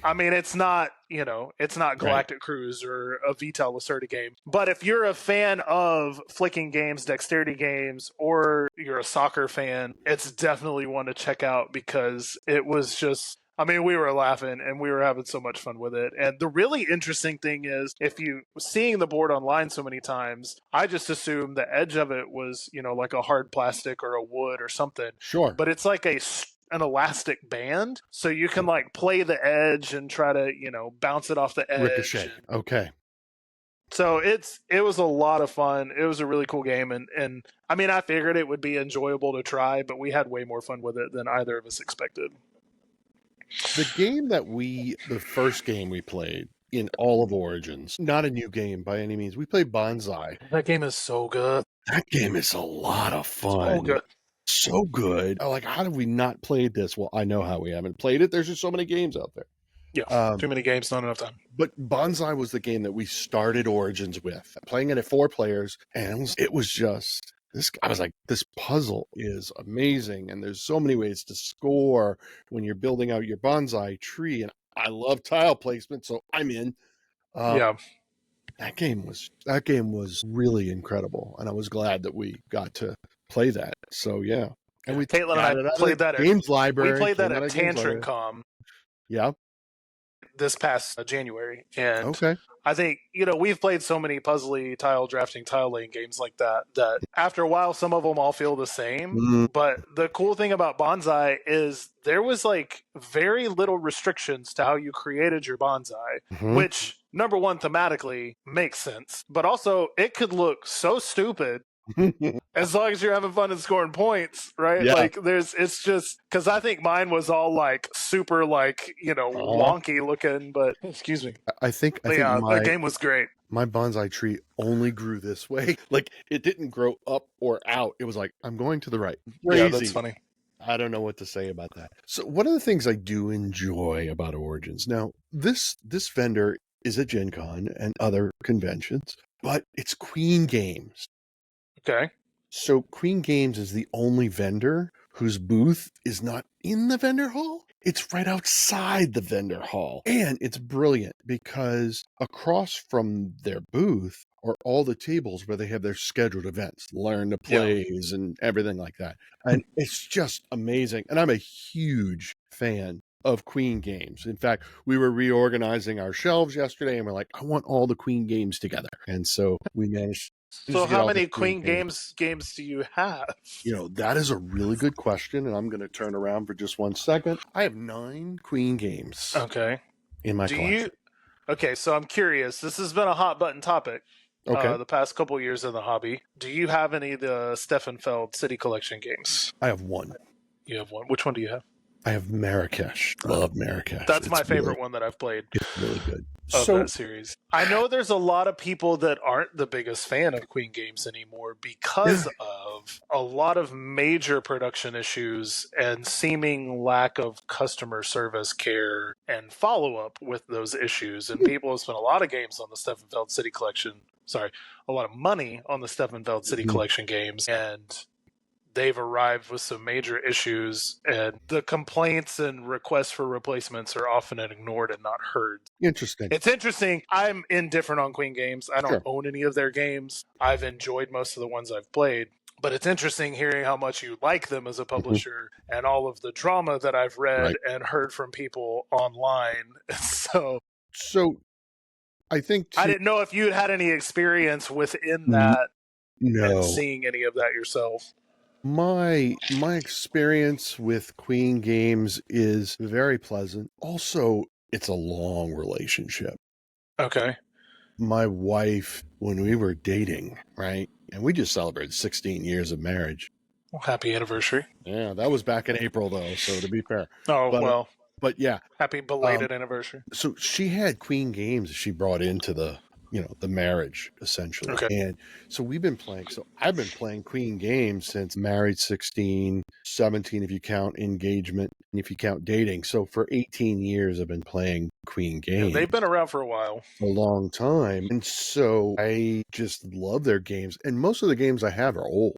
I mean, it's not Galactic Cruise or a Vital Lacerda game. But if you're a fan of flicking games, dexterity games, or you're a soccer fan, it's definitely one to check out because it was just, I mean, we were laughing and we were having so much fun with it. And the really interesting thing is, if you seeing the board online so many times, I just assumed the edge of it was, like a hard plastic or a wood or something. Sure. But it's like an elastic band, so you can like play the edge and try to bounce it off the edge. Ricochet. Okay. So it was a lot of fun. It was a really cool game, and I mean, I figured it would be enjoyable to try, but we had way more fun with it than either of us expected. The first game we played in all of Origins, not a new game by any means. We played Bonsai. That game is so good. That game is a lot of fun. So good. So good. Like, how have we not played this? Well, I know how we haven't played it. There's just so many games out there. Yeah, too many games, not enough time. But Bonsai was the game that we started Origins with, playing it at 4 players, and it was just this. I was like, this puzzle is amazing, and there's so many ways to score when you're building out your bonsai tree. And I love tile placement, so I'm in. That game was really incredible, and I was glad that we got to play that. So yeah, and Caitlin and I played that at Games Library. We played that at TantrumCon. Yeah. this past January. And Okay. I think, we've played so many puzzly tile drafting, tile laying games like that after a while, some of them all feel the same. Mm. But the cool thing about bonsai is there was like very little restrictions to how you created your bonsai, Mhm. which, number one, thematically makes sense, but also it could look so stupid as long as you're having fun and scoring points, right? Yeah. Like it's just because I think mine was all like super like wonky looking, but excuse me. I think Yeah, the game was great. my bonsai tree only grew this way. Like it didn't grow up or out. It was like, I'm going to the right. Crazy. Yeah, that's funny. I don't know what to say about that. So one of the things I do enjoy about Origins, now this vendor is at Gen Con and other conventions, but it's Queen Games. Okay. So Queen Games is the only vendor whose booth is not in the vendor hall. It's right outside the vendor hall. And it's brilliant because across from their booth are all the tables where they have their scheduled events, learn to plays and everything like that. And it's just amazing. And I'm a huge fan of Queen Games. In fact, we were reorganizing our shelves yesterday and we're like, I want all the Queen Games together. And so we managed. So how many Queen games do you have? That is a really good question, and I'm going to turn around for just 1 second. I have 9 Queen Games. Okay. In my collection. Okay, so I'm curious. This has been a hot button topic. Okay. The past couple of years in the hobby. Do you have any of the Steffenfeld City Collection games? I have 1. You have 1. Which one do you have? I have Marrakesh. Love Marrakesh. That's my favorite one that I've played. It's really good. Of that series. I know there's a lot of people that aren't the biggest fan of Queen Games anymore because of a lot of major production issues and seeming lack of customer service care and follow-up with those issues. And people have spent a lot of games on the Steffenfeld City Collection. Sorry, a lot of money on the Steffenfeld City Collection games. And they've arrived with some major issues, and the complaints and requests for replacements are often ignored and not heard. Interesting. It's interesting. I'm indifferent on Queen Games. I don't own any of their games. I've enjoyed most of the ones I've played, but it's interesting hearing how much you like them as a publisher and all of the drama that I've read and heard from people online. So I think I didn't know if you had any experience within that and seeing any of that yourself. My experience with Queen Games is very pleasant. Also, it's a long relationship. Okay. My wife, when we were dating, right? And we just celebrated 16 years of marriage. Well, happy anniversary. Yeah, that was back in April, though, so to be fair. But yeah. Happy belated anniversary. So she had Queen Games she brought into the marriage, essentially. Okay. And so I've been playing Queen Games since married 16, 17 if you count engagement, and if you count dating. So for 18 years, I've been playing Queen Games. Yeah, they've been around for a while. A long time. And so I just love their games. And most of the games I have are old.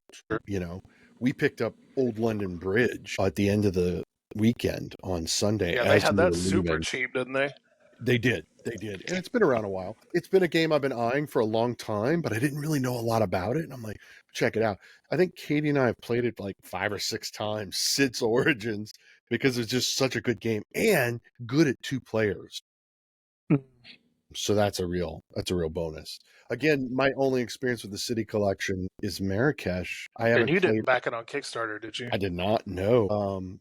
We picked up Old London Bridge at the end of the weekend on Sunday. Yeah, they had that super cheap, didn't they? They did. And it's been around a while. It's been a game I've been eyeing for a long time, but I didn't really know a lot about it. And I'm like, check it out. I think Katie and I have played it like 5 or 6 times since Origins because it's just such a good game and good at 2 players. So that's a real bonus. Again, my only experience with the City Collection is Marrakesh. And you didn't back it on Kickstarter, did you? I did not know.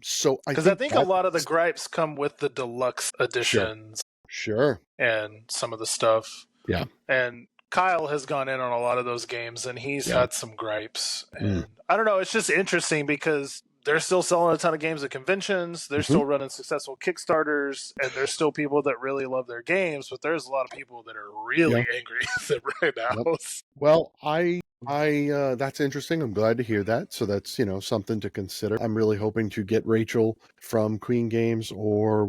Because I think a lot of the gripes come with the deluxe editions. Sure. And some of the stuff. Yeah. And Kyle has gone in on a lot of those games, and he's had some gripes. And I don't know, it's just interesting because they're still selling a ton of games at conventions. They're still running successful Kickstarters, and there's still people that really love their games, but there's a lot of people that are really angry at them right now. Well, I that's interesting. I'm glad to hear that. So that's, something to consider. I'm really hoping to get Rachel from Queen Games or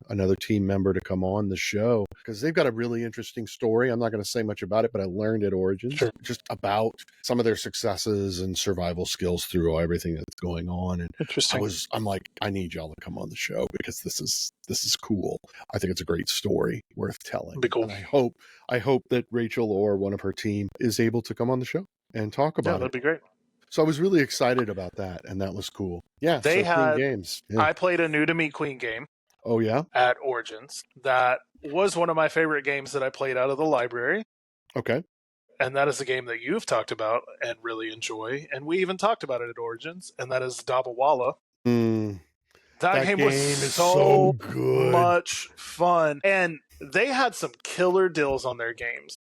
another team member to come on the show because they've got a really interesting story. I'm not going to say much about it, but I learned at Origins just about some of their successes and survival skills through everything that's going on. And interesting. I'm like, I need y'all to come on the show because this is cool. I think it's a great story worth telling. Be cool. And I hope that Rachel or one of her team is able to come on the show and talk about it. That'd be great. So I was really excited about that, and that was cool. Yeah, they had Queen Games. Yeah. I played a new to me Queen game. Oh, yeah? at Origins that was one of my favorite games that I played out of the library. Okay. And that is a game that you've talked about and really enjoy. And we even talked about it at Origins, and that is Dabawala. That game was game is so good. much fun. And they had some killer deals on their games.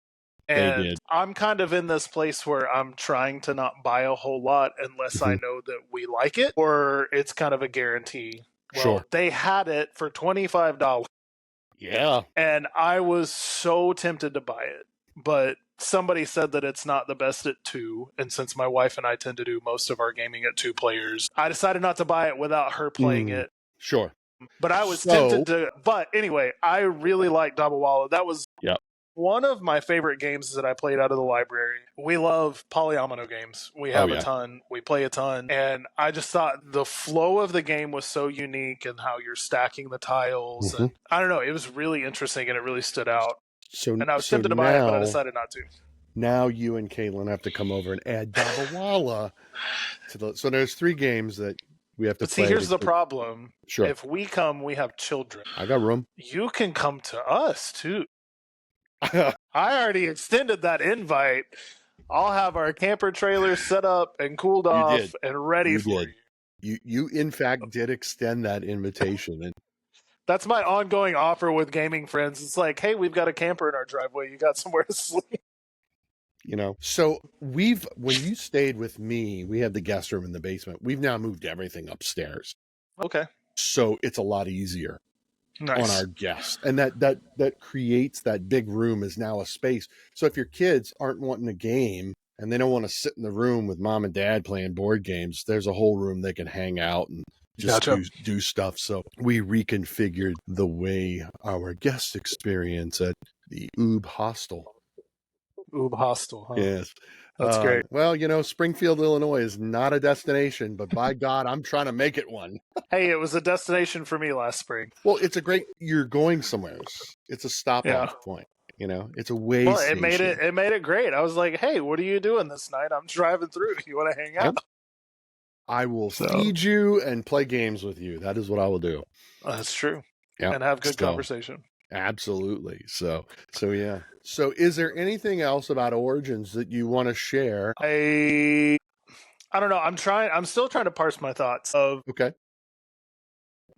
And They did. I'm kind of in this place where I'm trying to not buy a whole lot unless I know that we like it or it's kind of a guarantee. Well, Sure. they had it for $25. Yeah. And I was so tempted to buy it. But somebody said that it's not the best at 2. And since my wife and I tend to do most of our gaming at 2 players, I decided not to buy it without her playing it. Sure. But I was tempted to. But anyway, I really like Dabawala. That was one of my favorite games that I played out of the library. We love polyomino games. We have a ton. We play a ton. And I just thought the flow of the game was so unique and how you're stacking the tiles. And I don't know. It was really interesting and it really stood out. And I was tempted to buy it, but I decided not to. Now you and Caitlin have to come over and add Dabawala to the. So there's 3 games that we have to play. See, here's the problem. Sure. If we come, we have children. I got room. You can come to us, too. I already extended that invite. I'll have our camper trailer set up and cooled off and ready for you. You in fact did extend that invitation. And that's my ongoing offer with gaming friends. It's like, hey, we've got a camper in our driveway. You got somewhere to sleep. You know, so when you stayed with me, we had the guest room in the basement. We've now moved everything upstairs. Okay. So it's a lot easier on our guests. And that creates that big room is now a space. So if your kids aren't wanting a game and they don't want to sit in the room with mom and dad playing board games, there's a whole room they can hang out and just do stuff. So we reconfigured the way our guests experience at the Oob Hostel. Oob Hostel, huh? Yes. That's great. Well, you know, Springfield, Illinois is not a destination, but by God, I'm trying to make it one. Hey, it was a destination for me last spring. Well, you're going somewhere. It's a stop-off point. You know, it's a way station. It made it great. I was like, hey, what are you doing this night? I'm driving through. You want to hang out? I will feed you and play games with you. That is what I will do. That's true. Yeah. And have good conversation. Absolutely. So yeah. So is there anything else about Origins that you want to share? I don't know. I'm still trying to parse my thoughts of. Okay.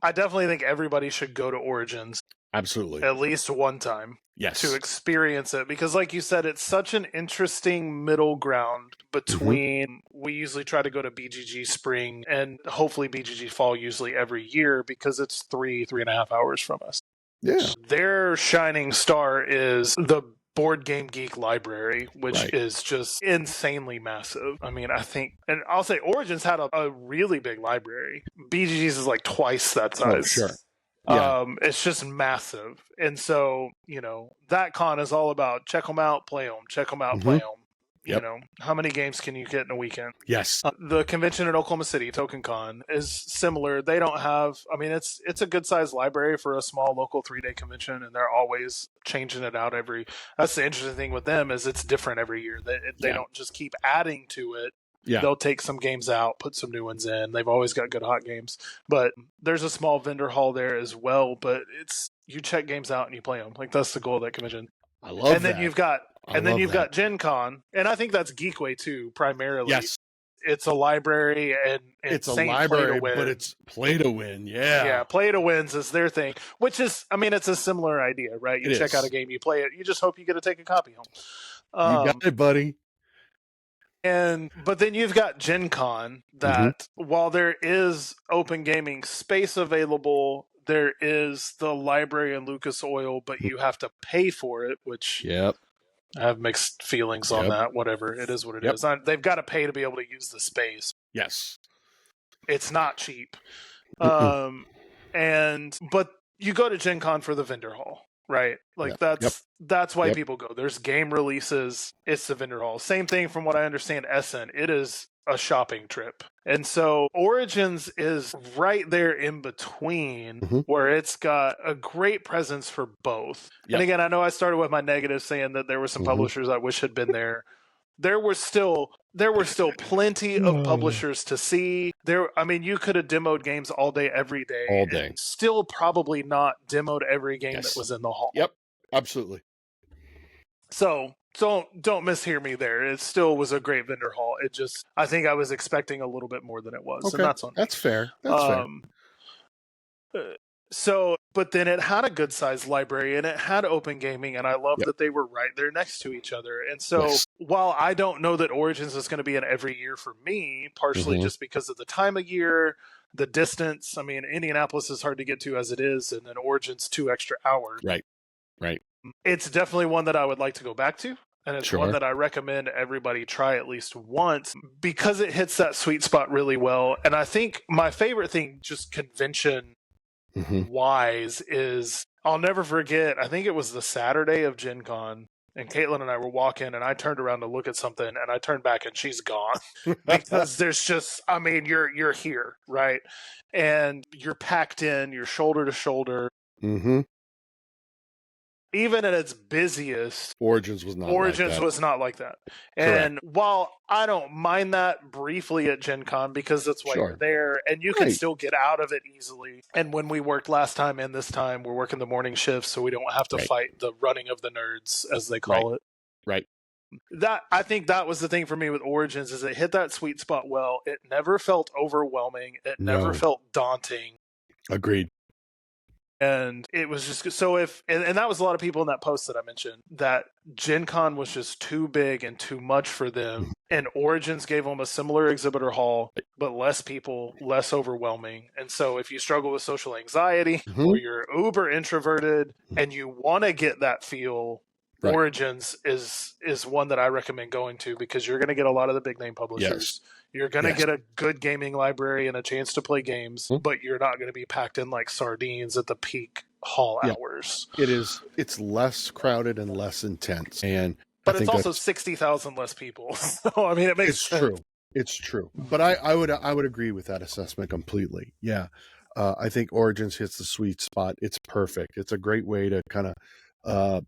I definitely think everybody should go to Origins. Absolutely. At least one time. Yes. To experience it. Because like you said, it's such an interesting middle ground between, we usually try to go to BGG Spring and hopefully BGG Fall usually every year because it's 3.5 hours from us. Yeah. Their shining star is the Board Game Geek library, which is just insanely massive. I mean, I think, and I'll say Origins had a really big library. BGG's is like twice that size. Oh, sure. Yeah. It's just massive. And so, you know, that con is all about check them out, play them, check them out, play them. You know, how many games can you get in a weekend? Yes. The convention in Oklahoma City, Token Con, is similar. They don't have, I mean, it's a good sized library for a small local 3-day convention, and they're always changing it out that's the interesting thing with them is it's different every year. They don't just keep adding to it. Yeah. They'll take some games out, put some new ones in. They've always got good hot games. But there's a small vendor hall there as well, but you check games out and you play them. Like that's the goal of that convention. I love that. And then you've got Gen Con, and I think that's Geekway too, primarily. Yes. It's a library and it's a library, but it's play to win. Yeah. Yeah. Play to wins is their thing, which is, I mean, it's a similar idea, right? You check out a game, you play it, you just hope you get to take a copy home. You got it, buddy. But then you've got Gen Con that while there is open gaming space available, there is the library in Lucas Oil, but you have to pay for it, which I have mixed feelings on that. Whatever. It is what it is. They've got to pay to be able to use the space. Yes. It's not cheap. But you go to Gen Con for the vendor hall. Right? Like that's why people go. There's game releases. It's the vendor hall. Same thing from what I understand, Essen. It is a shopping trip. And so Origins is right there in between where it's got a great presence for both. And again, I know I started with my negative saying that there were some publishers I wish had been there. there were still plenty of publishers to see. You could have demoed games all day, every day, all day. and still probably not demoed every game that was in the hall. Yep, absolutely. So don't mishear me there. It still was a great vendor hall. I think I was expecting a little bit more than it was, Okay, and that's on me. That's fair. That's fair. So, but then it had a good sized library and it had open gaming, and I love that they were right there next to each other. And so, while I don't know that Origins is going to be an every year for me, partially just because of the time of year, the distance. I mean, Indianapolis is hard to get to as it is, and then Origins 2 extra hours. Right. It's definitely one that I would like to go back to. And it's one that I recommend everybody try at least once because it hits that sweet spot really well. And I think my favorite thing, just convention wise, is I'll never forget, I think it was the Saturday of Gen Con, and Caitlin and I were walking, and I turned around to look at something, and I turned back and she's gone. Because there's just, you're here, right? And you're packed in, you're shoulder to shoulder. Even at its busiest, Origins was not like that. And while I don't mind that briefly at Gen Con, because that's why you're there, and you can still get out of it easily. And when we worked last time and this time, we're working the morning shifts, so we don't have to fight the running of the nerds, as they call it. Right. I think that was the thing for me with Origins, is it hit that sweet spot well. It never felt overwhelming. It never felt daunting. Agreed. And it was just so and that was a lot of people in that post that I mentioned, that Gen Con was just too big and too much for them. And Origins gave them a similar exhibitor hall, but less people, less overwhelming. And so if you struggle with social anxiety or you're uber introverted and you want to get that feel, Origins is one that I recommend going to, because you're going to get a lot of the big name publishers. You're going to get a good gaming library and a chance to play games, but you're not going to be packed in like sardines at the peak hall hours. It's less crowded and less intense. But it's also 60,000 less people. So, it makes sense. True. It's true. But I would agree with that assessment completely. Yeah. I think Origins hits the sweet spot. It's perfect. It's a great way to kind of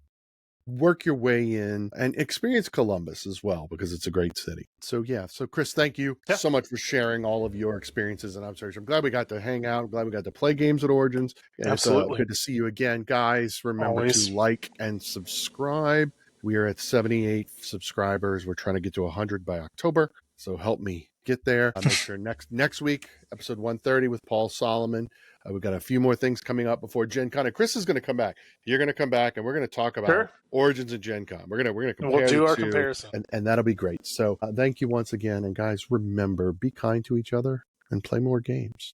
work your way in and experience Columbus as well, because it's a great city. So Chris, thank you so much for sharing all of your experiences and observations. I'm glad we got to hang out. I'm glad we got to play games at Origins. And Absolutely. It's good to see you again, guys. Remember to like and subscribe. We are at 78 subscribers. We're trying to get to 100 by October. So help me get there. I'll make sure next week, episode 130 with Paul Solomon. We've got a few more things coming up before Gen Con. And Chris is going to come back. You're going to come back, and we're going to talk about Origins and Gen Con. We're going to compare. We'll do our comparison, and that'll be great. So thank you once again, and guys, remember, be kind to each other and play more games.